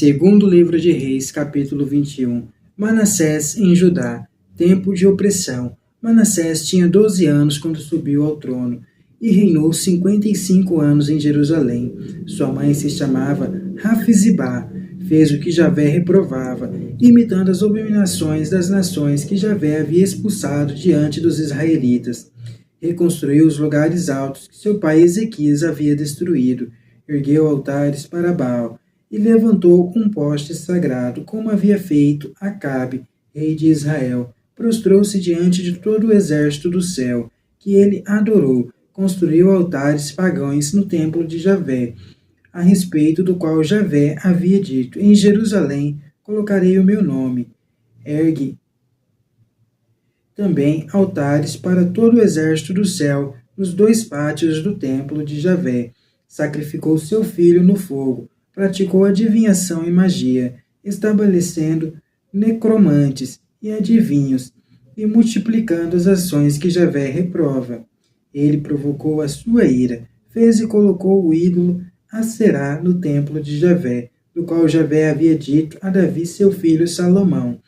Segundo livro de Reis, capítulo 21. Manassés em Judá, tempo de opressão. Manassés tinha 12 anos quando subiu ao trono e reinou 55 anos em Jerusalém. Sua mãe se chamava Rafizibá. Fez o que Javé reprovava, imitando as abominações das nações que Javé havia expulsado diante dos israelitas. Reconstruiu os lugares altos que seu pai Ezequias havia destruído. Ergueu altares para Baal e levantou um poste sagrado, como havia feito Acabe, rei de Israel. Prostrou-se diante de todo o exército do céu, que ele adorou. Construiu altares pagãos no templo de Javé, a respeito do qual Javé havia dito: em Jerusalém colocarei o meu nome. Ergue também altares para todo o exército do céu nos 2 pátios do templo de Javé. Sacrificou seu filho no fogo, praticou adivinhação e magia, estabelecendo necromantes e adivinhos, e multiplicando as ações que Javé reprova. Ele provocou a sua ira, fez e colocou o ídolo Aserá no templo de Javé, do qual Javé havia dito a Davi seu filho Salomão: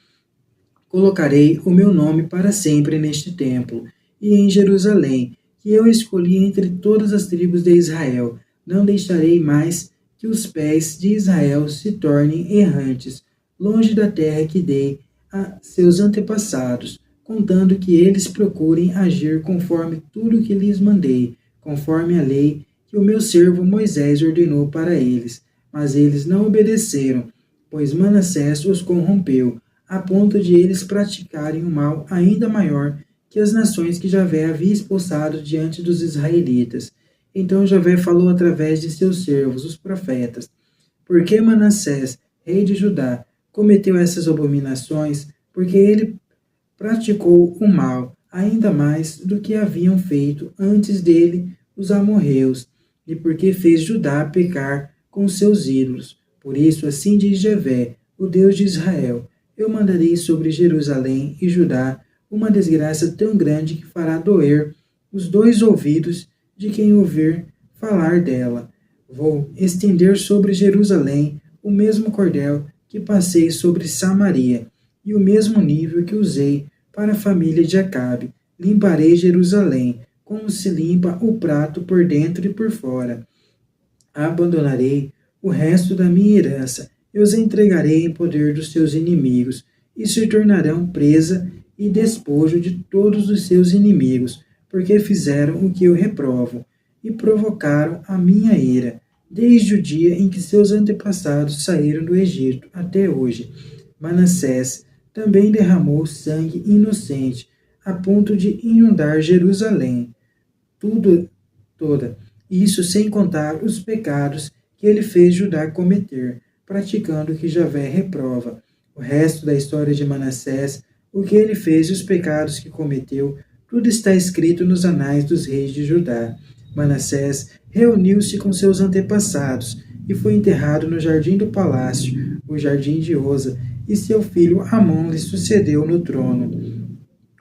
colocarei o meu nome para sempre neste templo, e em Jerusalém, que eu escolhi entre todas as tribos de Israel. Não deixarei mais que os pés de Israel se tornem errantes, longe da terra que dei a seus antepassados, contando que eles procurem agir conforme tudo que lhes mandei, conforme a lei que o meu servo Moisés ordenou para eles. Mas eles não obedeceram, pois Manassés os corrompeu, a ponto de eles praticarem um mal ainda maior que as nações que Javé havia expulsado diante dos israelitas. Então Javé falou através de seus servos, os profetas: por que Manassés, rei de Judá, cometeu essas abominações? Porque ele praticou o mal ainda mais do que haviam feito antes dele os amorreus, e porque fez Judá pecar com seus ídolos. Por isso, assim diz Javé, o Deus de Israel: eu mandarei sobre Jerusalém e Judá uma desgraça tão grande que fará doer os 2 ouvidos de quem ouvir falar dela. Vou estender sobre Jerusalém o mesmo cordel que passei sobre Samaria, e o mesmo nível que usei para a família de Acabe. Limparei Jerusalém, como se limpa o prato por dentro e por fora. Abandonarei o resto da minha herança, e os entregarei em poder dos seus inimigos, e se tornarão presa e despojo de todos os seus inimigos, porque fizeram o que eu reprovo, e provocaram a minha ira, desde o dia em que seus antepassados saíram do Egito até hoje. Manassés também derramou sangue inocente, a ponto de inundar Jerusalém toda, isso sem contar os pecados que ele fez Judá cometer, praticando o que Javé reprova. O resto da história de Manassés, o que ele fez e os pecados que cometeu, tudo está escrito nos anais dos reis de Judá. Manassés reuniu-se com seus antepassados e foi enterrado no jardim do palácio, o jardim de Oza, e seu filho Amon lhe sucedeu no trono.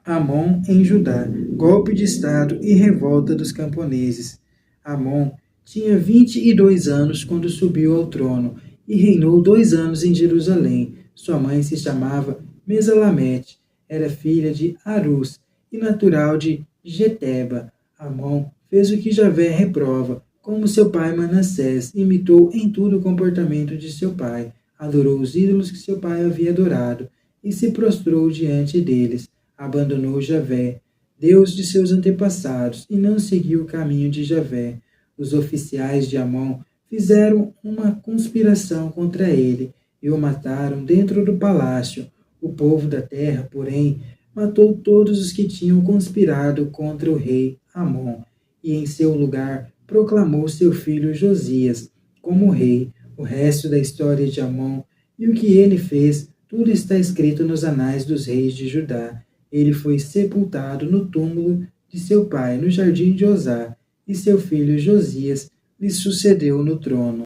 Amon em Judá, golpe de estado e revolta dos camponeses. Amon tinha 22 anos quando subiu ao trono e reinou 2 anos em Jerusalém. Sua mãe se chamava Mesalamete, era filha de Arus e natural de Geteba. Amon fez o que Javé reprova, como seu pai Manassés, imitou em tudo o comportamento de seu pai, adorou os ídolos que seu pai havia adorado e se prostrou diante deles. Abandonou Javé, Deus de seus antepassados, e não seguiu o caminho de Javé. Os oficiais de Amon fizeram uma conspiração contra ele e o mataram dentro do palácio. O povo da terra, porém, matou todos os que tinham conspirado contra o rei Amon, e em seu lugar proclamou seu filho Josias como rei. O resto da história de Amon e o que ele fez, tudo está escrito nos anais dos reis de Judá. Ele foi sepultado no túmulo de seu pai, no jardim de Ozá, e seu filho Josias lhe sucedeu no trono.